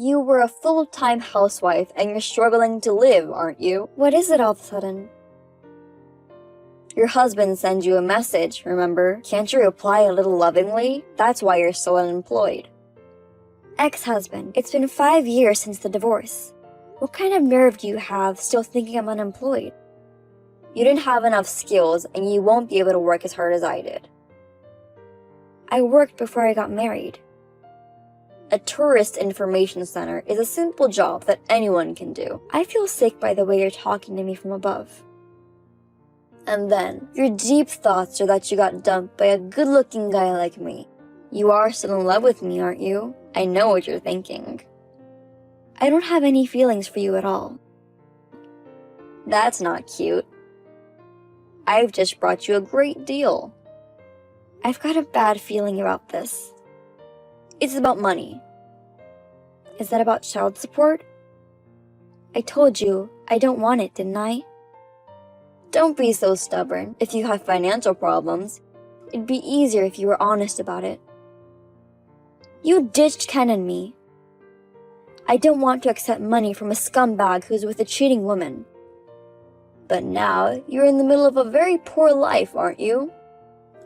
You were a full-time housewife and you're struggling to live, aren't you? What is it all of a sudden? Your husband sends you a message, remember? Can't you reply a little lovingly? That's why you're so unemployed. Ex-husband, it's been 5 years since the divorce. What kind of nerve do you have still thinking I'm unemployed? You didn't have enough skills and you won't be able to work as hard as I did. I worked before I got married. A tourist information center is a simple job that anyone can do. I feel sick by the way you're talking to me from above. And then, your deep thoughts are that you got dumped by a good-looking guy like me. You are still in love with me, aren't you? I know what you're thinking. I don't have any feelings for you at all. That's not cute. I've just brought you a great deal. I've got a bad feeling about this. It's about money. Is that about child support? I told you I don't want it, didn't I? Don't be so stubborn. If you have financial problems, it'd be easier if you were honest about it. You ditched Ken and me. I don't want to accept money from a scumbag who's with a cheating woman. But now, you're in the middle of a very poor life, aren't you?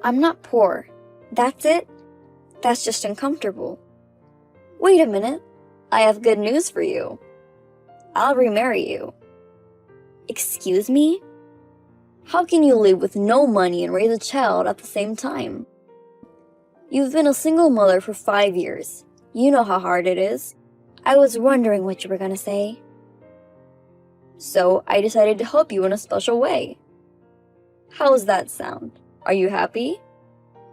I'm not poor. That's it? That's just uncomfortable. Wait a minute. I have good news for you. I'll remarry you. Excuse me? How can you live with no money and raise a child at the same time? You've been a single mother for 5 years. You know how hard it is. I was wondering what you were gonna say. So I decided to help you in a special way. How's that sound? Are you happy?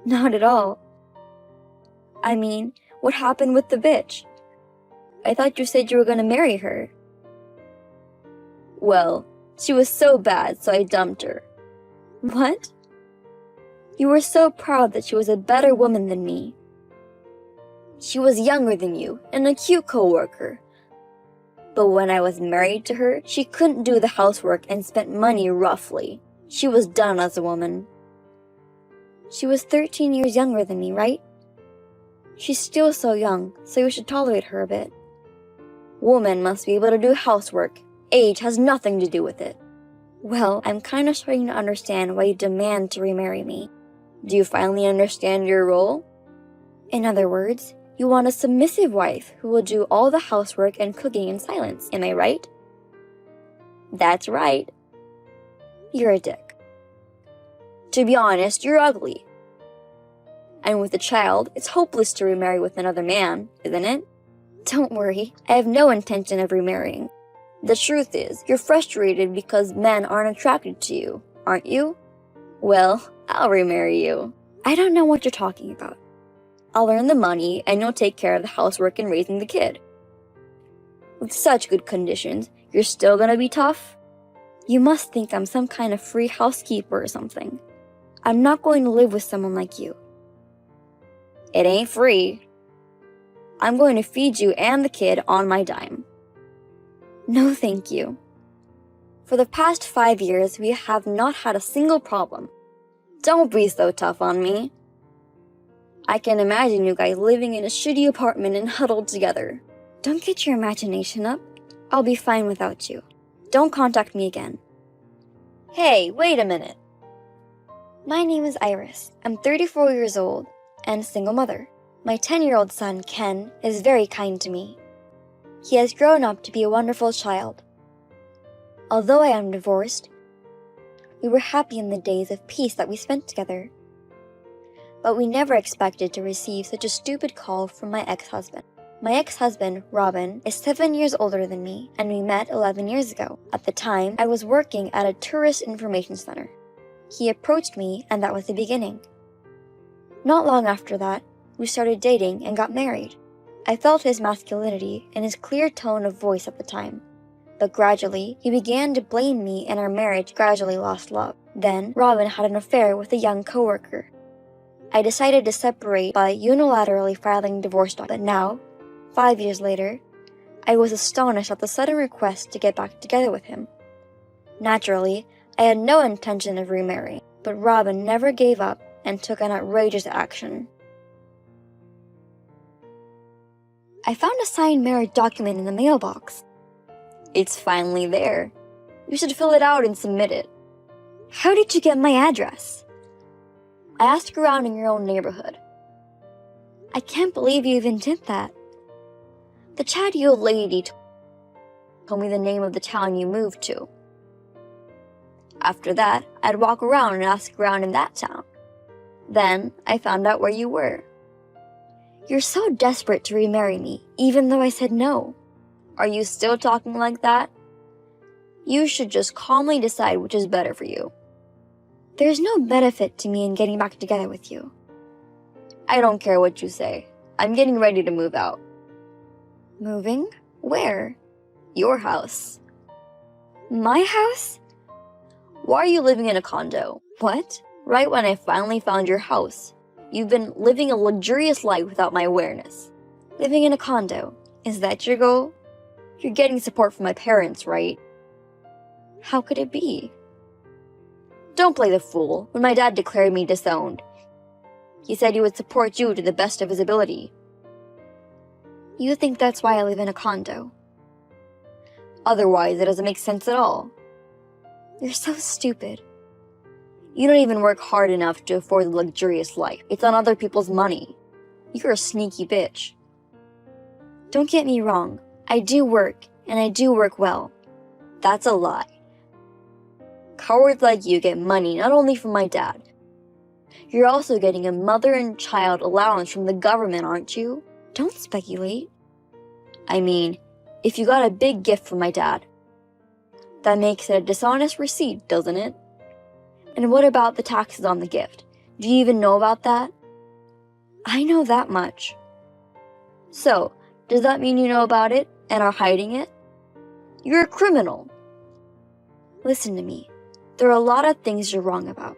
Not at all. I mean, what happened with the bitch? I thought you said you were gonna marry her. Well, she was so bad, so I dumped her. What? You were so proud that she was a better woman than me. She was younger than you and a cute coworker. But when I was married to her, she couldn't do the housework and spent money roughly. She was done as a woman. She was 13 years younger than me, right? She's still so young, so you should tolerate her a bit. Women must be able to do housework. Age has nothing to do with it. Well, I'm kind of starting to understand why you demand to remarry me. Do you finally understand your role? In other words, you want a submissive wife who will do all the housework and cooking in silence, am I right? That's right. You're a dick. To be honest, you're ugly. And with a child, it's hopeless to remarry with another man, isn't it? Don't worry, I have no intention of remarrying. The truth is, you're frustrated because men aren't attracted to you, aren't you? Well, I'll remarry you. I don't know what you're talking about. I'll earn the money and you'll take care of the housework and raising the kid. With such good conditions, you're still gonna be tough? You must think I'm some kind of free housekeeper or something. I'm not going to live with someone like you. It ain't free. I'm going to feed you and the kid on my dime. No, thank you. For the past 5 years, we have not had a single problem. Don't be so tough on me. I can imagine you guys living in a shitty apartment and huddled together. Don't get your imagination up. I'll be fine without you. Don't contact me again. Hey, wait a minute. My name is Iris. I'm 34 years old and a single mother. My 10-year-old son, Ken, is very kind to me. He has grown up to be a wonderful child. Although I am divorced, we were happy in the days of peace that we spent together. But we never expected to receive such a stupid call from my ex-husband. My ex-husband, Robin, is 7 years older than me, and we met 11 years ago. At the time, I was working at a tourist information center. He approached me, and that was the beginning. Not long after that, we started dating and got married. I felt his masculinity and his clear tone of voice at the time. But gradually, he began to blame me and our marriage gradually lost love. Then, Robin had an affair with a young coworker. I decided to separate by unilaterally filing divorce documents. But now, 5 years later, I was astonished at the sudden request to get back together with him. Naturally, I had no intention of remarrying, but Robin never gave up and took an outrageous action. I found a signed marriage document in the mailbox. It's finally there. You should fill it out and submit it. How did you get my address? I asked around in your own neighborhood. I can't believe you even did that. The chatty old lady told me the name of the town you moved to. After that, I'd walk around and ask around in that town. Then, I found out where you were. You're so desperate to remarry me, even though I said no. Are you still talking like that? You should just calmly decide which is better for you. There's no benefit to me in getting back together with you. I don't care what you say. I'm getting ready to move out. Moving? Where? Your house. My house? Why are you living in a condo? What? Right when I finally found your house. You've been living a luxurious life without my awareness. Living in a condo. Is that your goal? You're getting support from my parents, right? How could it be? Don't play the fool. When my dad declared me disowned, he said he would support you to the best of his ability. You think that's why I live in a condo? Otherwise, it doesn't make sense at all. You're so stupid. You don't even work hard enough to afford the luxurious life. It's on other people's money. You're a sneaky bitch. Don't get me wrong. I do work, and I do work well. That's a lie. Cowards like you get money not only from my dad. You're also getting a mother and child allowance from the government, aren't you? Don't speculate. I mean, if you got a big gift from my dad, that makes it a dishonest receipt, doesn't it? And what about the taxes on the gift? Do you even know about that? I know that much. So, does that mean you know about it and are hiding it? You're a criminal. Listen to me. There are a lot of things you're wrong about.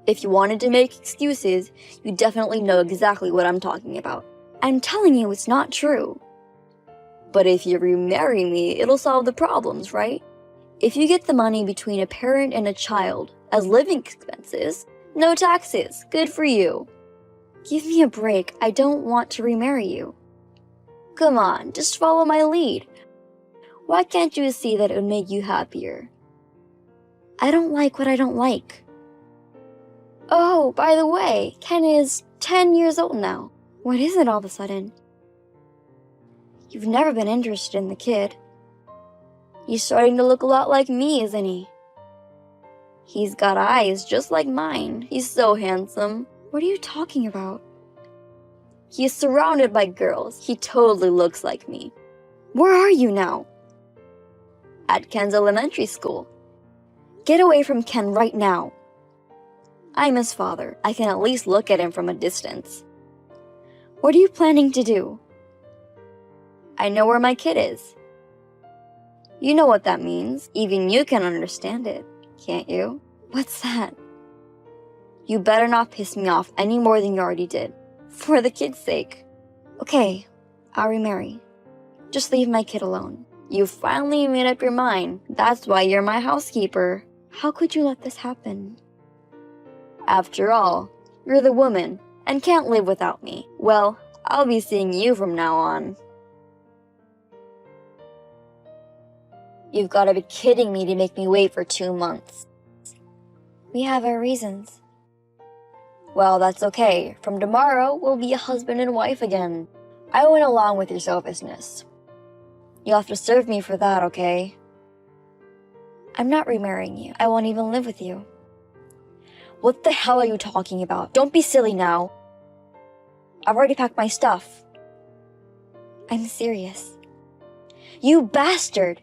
If you wanted to make excuses, you definitely know exactly what I'm talking about. I'm telling you it's not true. But if you remarry me, it'll solve the problems, right? If you get the money between a parent and a child as living expenses, no taxes, good for you. Give me a break, I don't want to remarry you. Come on, just follow my lead. Why can't you see that it would make you happier? I don't like what I don't like. Oh, by the way, Ken is 10 years old now. What is it all of a sudden? You've never been interested in the kid. He's starting to look a lot like me, isn't he? He's got eyes just like mine. He's so handsome. What are you talking about? He's surrounded by girls. He totally looks like me. Where are you now? At Ken's elementary school. Get away from Ken right now. I'm his father. I can at least look at him from a distance. What are you planning to do? I know where my kid is. You know what that means. Even you can understand it, can't you? What's that? You better not piss me off any more than you already did. For the kid's sake. Okay, I'll remarry. Just leave my kid alone. You finally made up your mind. That's why you're my housekeeper. How could you let this happen? After all, you're the woman and can't live without me. Well, I'll be seeing you from now on. You've got to be kidding me to make me wait for 2 months. We have our reasons. Well, that's okay. From tomorrow, we'll be a husband and wife again. I went along with your selfishness. You'll have to serve me for that, okay? I'm not remarrying you. I won't even live with you. What the hell are you talking about? Don't be silly now. I've already packed my stuff. I'm serious. You bastard!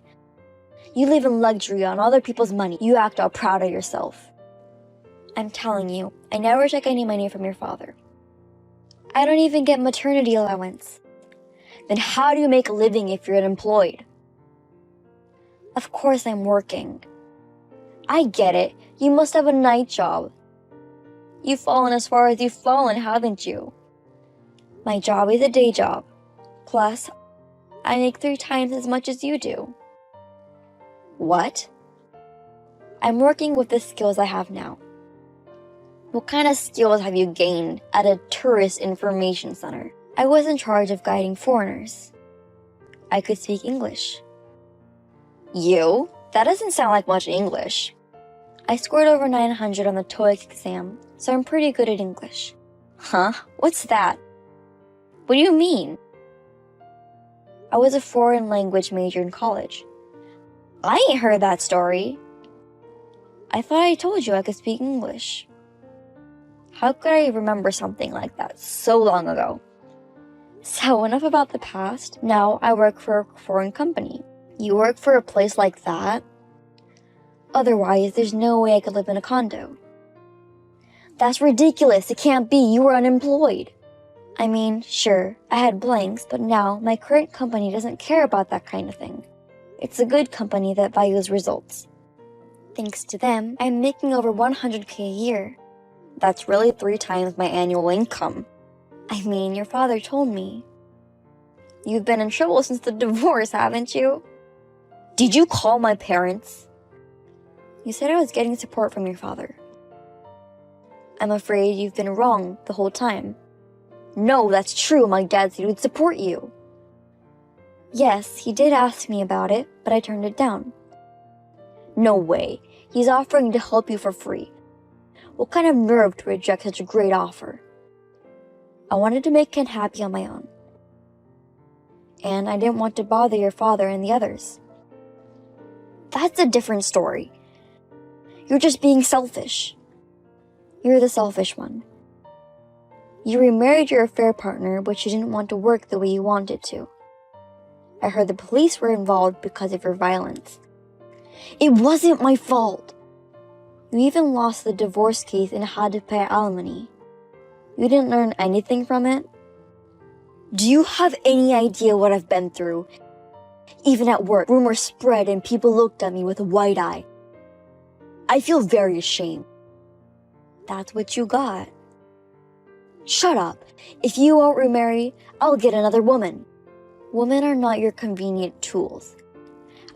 You live in luxury on other people's money. You act all proud of yourself. I'm telling you, I never took any money from your father. I don't even get maternity allowance. Then how do you make a living if you're unemployed? Of course I'm working. I get it. You must have a night job. You've fallen as far as you've fallen, haven't you? My job is a day job. Plus, I make 3 times as much as you do. What? I'm working with the skills I have now. What kind of skills have you gained at a tourist information center? I was in charge of guiding foreigners. I could speak English. You? That doesn't sound like much English. I scored over 900 on the TOEIC exam, so I'm pretty good at English. Huh? What's that? What do you mean? I was a foreign language major in college. I ain't heard that story. I thought I told you I could speak English. How could I remember something like that so long ago? So enough about the past. Now I work for a foreign company. You work for a place like that? Otherwise, there's no way I could live in a condo. That's ridiculous. It can't be. You were unemployed. I mean, sure, I had blanks, but now my current company doesn't care about that kind of thing. It's a good company that values results. Thanks to them, I'm making over 100K a year. That's really 3 times my annual income. I mean, your father told me. You've been in trouble since the divorce, haven't you? Did you call my parents? You said I was getting support from your father. I'm afraid you've been wrong the whole time. No, that's true. My dad said he would support you. Yes, he did ask me about it, but I turned it down. No way. He's offering to help you for free. What kind of nerve to reject such a great offer? I wanted to make Ken happy on my own. And I didn't want to bother your father and the others. That's a different story. You're just being selfish. You're the selfish one. You remarried your affair partner, but you didn't want to work the way you wanted to. I heard the police were involved because of your violence. It wasn't my fault. You even lost the divorce case and had to pay alimony. You didn't learn anything from it? Do you have any idea what I've been through? Even at work, rumors spread and people looked at me with a wide eye. I feel very ashamed. That's what you got. Shut up. If you won't remarry, I'll get another woman. Women are not your convenient tools.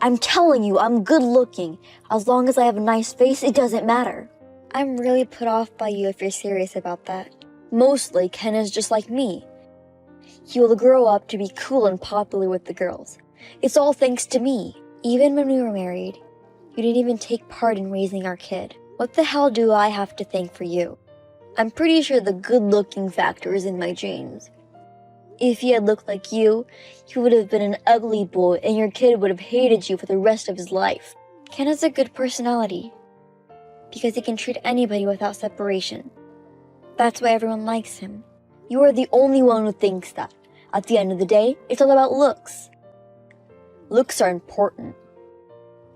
I'm telling you, I'm good looking. As long as I have a nice face, it doesn't matter. I'm really put off by you if you're serious about that. Mostly, Ken is just like me. He will grow up to be cool and popular with the girls. It's all thanks to me. Even when we were married, you didn't even take part in raising our kid. What the hell do I have to thank for you? I'm pretty sure the good-looking factor is in my genes. If he had looked like you, he would have been an ugly boy and your kid would have hated you for the rest of his life. Ken has a good personality because he can treat anybody without separation. That's why everyone likes him. You are the only one who thinks that. At the end of the day, it's all about looks. Looks are important.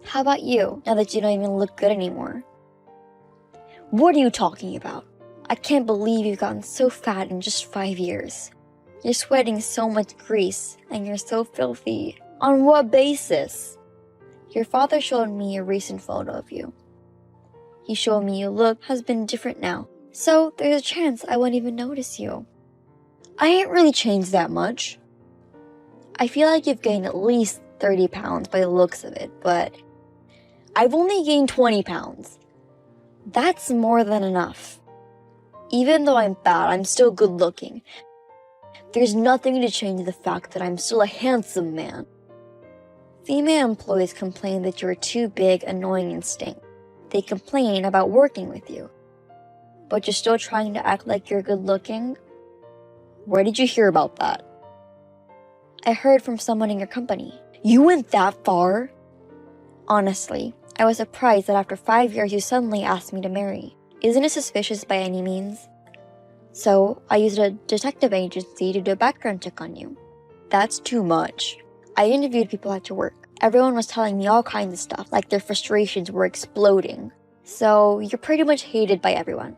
How about you, now that you don't even look good anymore? What are you talking about? I can't believe you've gotten so fat in just 5 years. You're sweating so much grease, and you're so filthy. On what basis? Your father showed me a recent photo of you. He showed me your look has been different now, so there's a chance I won't even notice you. I ain't really changed that much. I feel like you've gained at least 30 pounds by the looks of it, but I've only gained 20 pounds. That's more than enough. Even though I'm fat, I'm still good looking. There's nothing to change the fact that I'm still a handsome man. Female employees complain that you're too big, annoying, and stink. They complain about working with you. But you're still trying to act like you're good looking? Where did you hear about that? I heard from someone in your company. You went that far? Honestly, I was surprised that after 5 years you suddenly asked me to marry. Isn't it suspicious by any means? So, I used a detective agency to do a background check on you. That's too much. I interviewed people at your work. Everyone was telling me all kinds of stuff, like their frustrations were exploding. So, you're pretty much hated by everyone.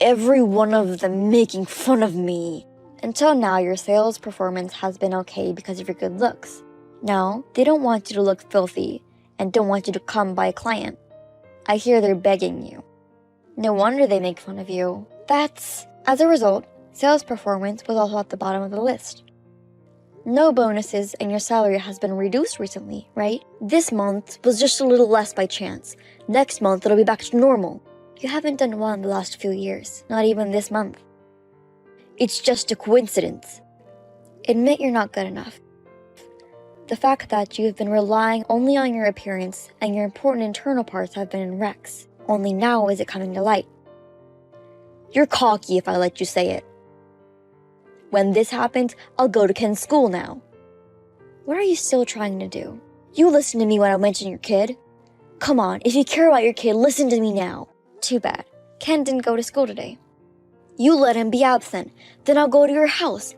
Every one of them making fun of me. Until now, your sales performance has been okay because of your good looks. Now, they don't want you to look filthy and don't want you to come by a client. I hear they're begging you. No wonder they make fun of you. As a result, sales performance was also at the bottom of the list. No bonuses and your salary has been reduced recently, right? This month was just a little less by chance. Next month it'll be back to normal. You haven't done well in the last few years, not even this month. It's just a coincidence. Admit you're not good enough. The fact that you have been relying only on your appearance and your important internal parts have been in wrecks. Only now is it coming to light. You're cocky if I let you say it. When this happens, I'll go to Ken's school now. What are you still trying to do? You listened to me when I mentioned your kid. Come on, if you care about your kid, listen to me now. Too bad. Ken didn't go to school today. You let him be absent. Then I'll go to your house.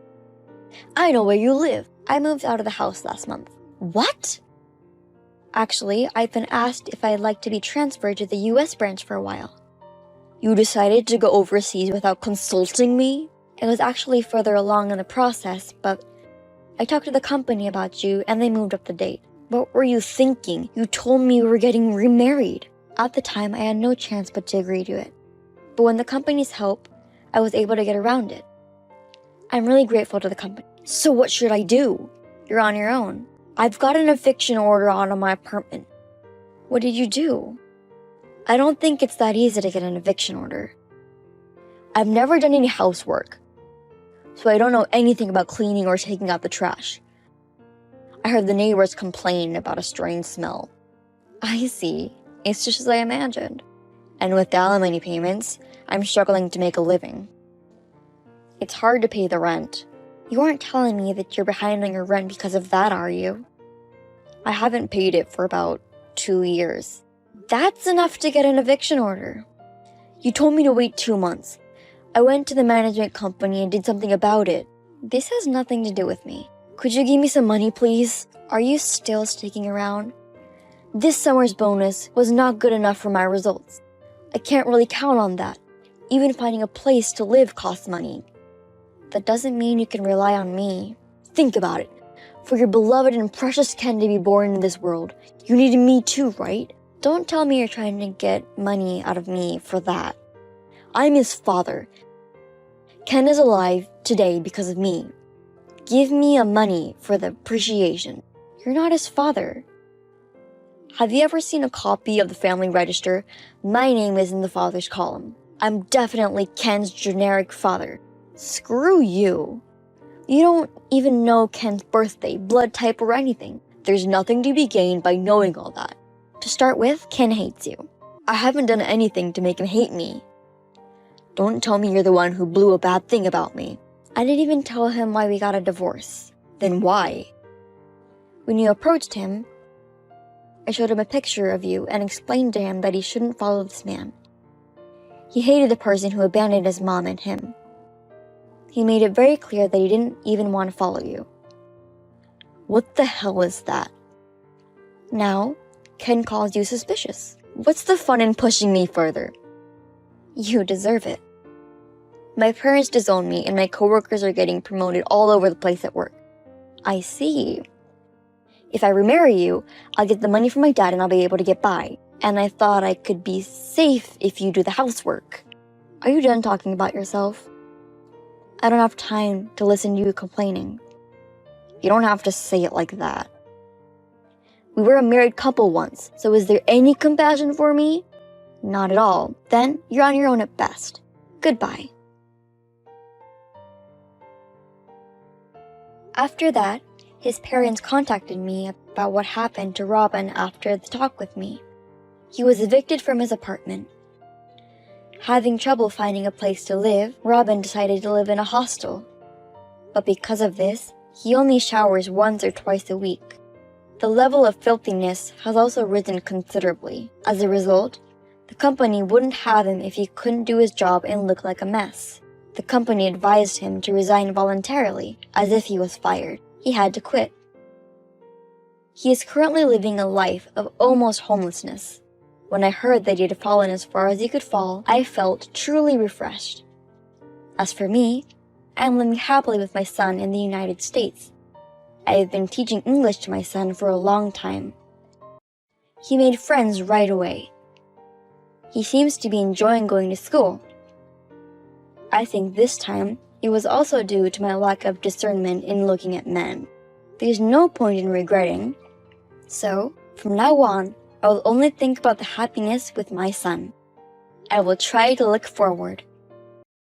I know where you live. I moved out of the house last month. What? Actually, I've been asked if I'd like to be transferred to the US branch for a while. You decided to go overseas without consulting me? It was actually further along in the process, but I talked to the company about you and they moved up the date. What were you thinking? You told me you were getting remarried. At the time, I had no chance but to agree to it. But with the company's help, I was able to get around it. I'm really grateful to the company. So what should I do? You're on your own. I've got an eviction order on my apartment. What did you do? I don't think it's that easy to get an eviction order. I've never done any housework, so I don't know anything about cleaning or taking out the trash. I heard the neighbors complain about a strange smell. I see. It's just as I imagined. And with the alimony payments, I'm struggling to make a living. It's hard to pay the rent. You aren't telling me that you're behind on your rent because of that, are you? I haven't paid it for about 2 years. That's enough to get an eviction order. You told me to wait 2 months. I went to the management company and did something about it. This has nothing to do with me. Could you give me some money, please? Are you still sticking around? This summer's bonus was not good enough for my results. I can't really count on that. Even finding a place to live costs money. That doesn't mean you can rely on me. Think about it. For your beloved and precious Ken to be born into this world, you needed me too, right? Don't tell me you're trying to get money out of me for that. I'm his father. Ken is alive today because of me. Give me money for the appreciation. You're not his father. Have you ever seen a copy of the family register? My name is in the father's column. I'm definitely Ken's generic father. Screw you. You don't even know Ken's birthday, blood type, or anything. There's nothing to be gained by knowing all that. To start with, Ken hates you. I haven't done anything to make him hate me. Don't tell me you're the one who blew a bad thing about me. I didn't even tell him why we got a divorce. Then why? When you approached him, I showed him a picture of you and explained to him that he shouldn't follow this man. He hated the person who abandoned his mom and him. He made it very clear that he didn't even want to follow you. What the hell is that? Now, Ken calls you suspicious. What's the fun in pushing me further? You deserve it. My parents disown me and my coworkers are getting promoted all over the place at work. I see. If I remarry you, I'll get the money from my dad and I'll be able to get by. And I thought I could be safe if you do the housework. Are you done talking about yourself? I don't have time to listen to you complaining. You don't have to say it like that. We were a married couple once, so is there any compassion for me? Not at all. Then you're on your own at best. Goodbye. After that, his parents contacted me about what happened to Robin after the talk with me. He was evicted from his apartment. Having trouble finding a place to live, Robin decided to live in a hostel. But because of this, he only showers once or twice a week. The level of filthiness has also risen considerably. As a result, the company wouldn't have him if he couldn't do his job and look like a mess. The company advised him to resign voluntarily, as if he was fired. He had to quit. He is currently living a life of almost homelessness. When I heard that he had fallen as far as he could fall, I felt truly refreshed. As for me, I am living happily with my son in the United States. I have been teaching English to my son for a long time. He made friends right away. He seems to be enjoying going to school. I think this time it was also due to my lack of discernment in looking at men. There's no point in regretting. So, from now on, I will only think about the happiness with my son. I will try to look forward.